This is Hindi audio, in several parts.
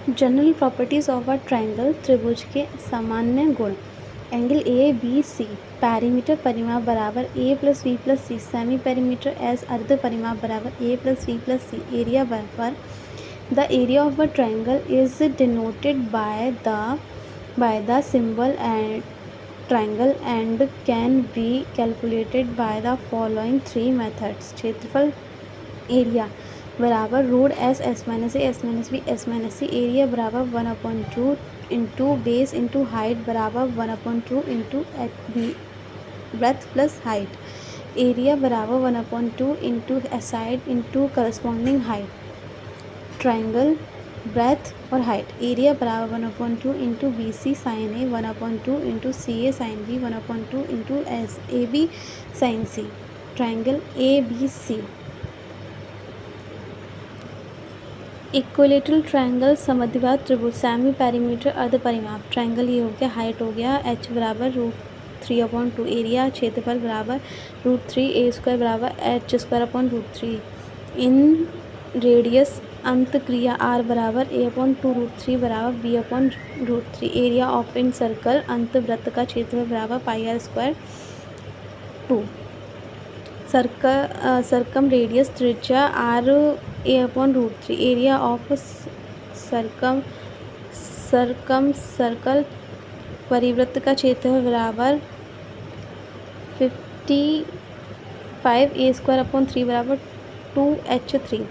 General properties of a triangle, त्रिभुज के सामान्य गुण। Angle A B C, perimeter परिमाप बराबर A plus B plus C, semi perimeter S अर्ध परिमाप बराबर A plus B plus C, area बराबर the area of a triangle is denoted by the symbol and triangle and can be calculated by the following three methods। क्षेत्रफल एरिया बराबर root s s minus a s minus b s minus c, area बराबर 1/2 इंटू बेस इंटू हाइट बराबर 1/2 into breadth plus height, area बराबर 1/2 into side into corresponding height, triangle breadth और हाइट, एरिया बराबर 1/2 into b c sine a, 1/2 into c a sine b, 1/2 into s a b sine c, triangle A B C. Equilateral triangle समद्विबाहु त्रिभुज, सेमी पैरीमीटर अर्ध परिमाप, ट्राइंगल ये हो गया, हाइट हो गया h बराबर √3/2, एरिया क्षेत्रफल बराबर √3, ए स्क्वायर बराबर h²/√3, इन रेडियस अंत क्रिया r बराबर a/2√3 बराबर b/√3, area of in circle अंत वृत्त का क्षेत्रफल बराबर πr², 2 सरकम रेडियस त्रिज्या r a/√3, area of circum circle परिवृत्त का क्षेत्रफल बराबर 55 a² बराबर 2h3,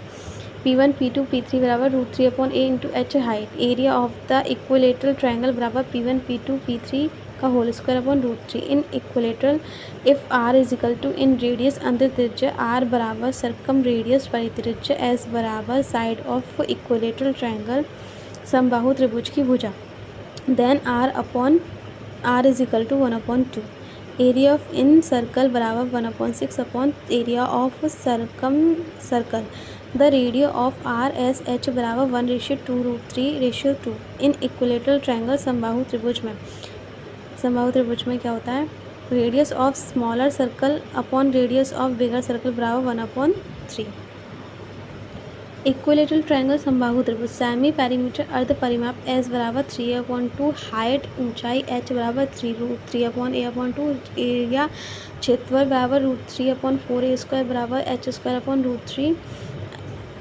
p1 p2 p3 बराबर √3/a into h height, area of the equilateral triangle बराबर p1 p2 p3 का होल² in equilateral if r is equal to in radius अंत त्रिज्या r बराबर सरकम रेडियस परित्रिज्या s बराबर साइड ऑफ इक्विलेटरल ट्राइंगल समबाहु त्रिभुज की भुजा, then r is equal to 1/2, area of in circle बराबर 1/6 upon area of circum circle, the ratio of r s h बराबर 1:2√3:2 इन इक्विलेटरल ट्राइंगल समबाहु त्रिभुज में क्या होता है, radius of smaller circle upon radius of bigger circle बराबर 1/3। इक्विलेटरल ट्राइंगल समबाहु त्रिभुज, सेमी पैरीमीटर अर्ध परिमाप s बराबर 3/2, हाइट ऊंचाई h बराबर 3√3/a/2, एरिया क्षेत्रफल बराबर √3/4, a² बराबर h²/√3,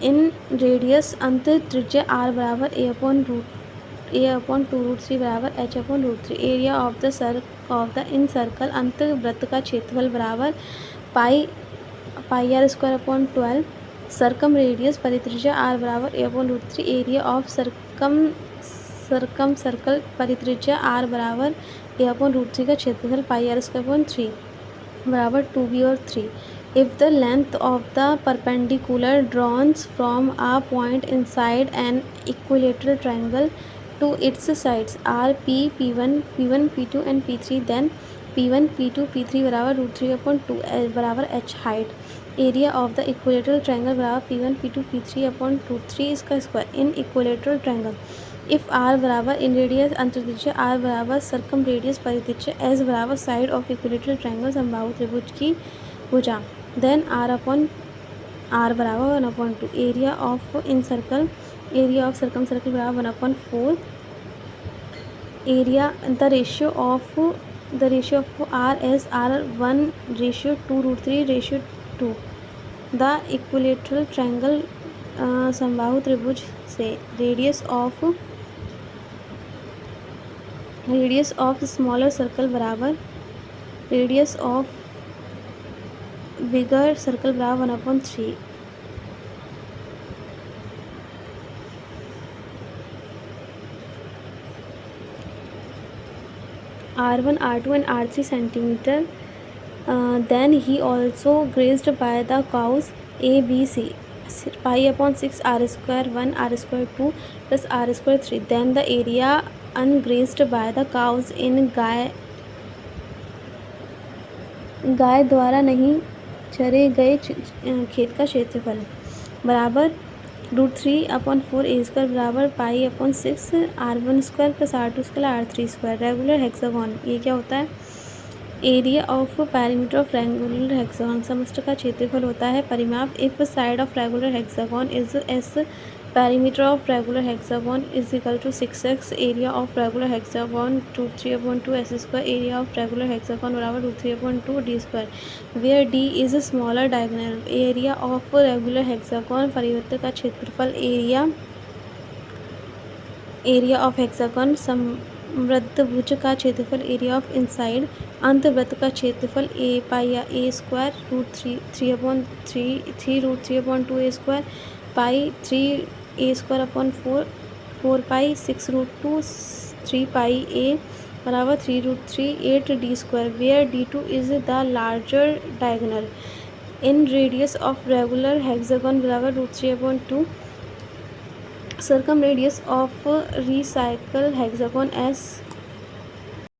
इन रेडियस अंत त्रिज्या r बराबर a/2√3 बराबर h/√3, area of the in circle अंत वृत्त का क्षेत्रफल बराबर πr²/12, सरकम रेडियस परित्रिज्या r बराबर a/√3, area of circum circle परित्रिज्या r बराबर a/√3 का क्षेत्रफल πr²/3 बराबर 2b और 3। If the length of the perpendicular drawn from a point inside an equilateral triangle to its sides are p1 p2 and p3, then p1 p2 p3 बराबर √3/2 बराबर h height, area of the equilateral triangle बराबर p1 p2 p3/√3 इसका square in equilateral triangle, if r बराबर इन रेडियस अंतर्त्रिज्या r बराबर सरकम रेडियस परित्रिज्या s बराबर साइड ऑफ इक्विलेटरल ट्राइंगल समबाहु त्रिभुज की भुजा, देन r बराबर 1/2, area of in circle, area of circum circle बराबर 1/4, area the ratio of r s r 1:2√3:2, the equilateral triangle समबाहु त्रिभुज से रेडियस ऑफ स्मॉलर सर्कल बराबर रेडियस ऑफ बिगर सर्कल बराबर 1/3, r1 r2 and r3 centimeter, then he also grazed by the cows a b c π/6 r² 1 r² 2 plus r² 3, then the area ungrazed by the cows in गाय द्वारा नहीं चरे गए खेत का क्षेत्रफल बराबर √3/4, a² बराबर π/6 r1² plus r2² r3², regular hexagon, ये क्या होता है, area of perimeter of regular hexagon, समष्टि का क्षेत्रफल होता है परिमाप, if side of regular hexagon is S Perimeter of regular hexagon is equal to 6x area of regular hexagon root 3/2 s square. Area of regular hexagon बराबर root 3/2 d square, where d is a smaller diagonal. Area of regular hexagon परिवृत्त का क्षेत्रफल area of hexagon समृद्धभुज का क्षेत्रफल area of inside अंतर्वृत्त का क्षेत्रफल a पाई या a square root 3 root 3/2 a square pi 3 a square upon 4 pi 6 root 2 3 pi a बराबर 3 root 3 8 d square, where d2 is the larger diagonal. In radius of regular hexagon बराबर root 3/2. Circumradius of recycle hexagon as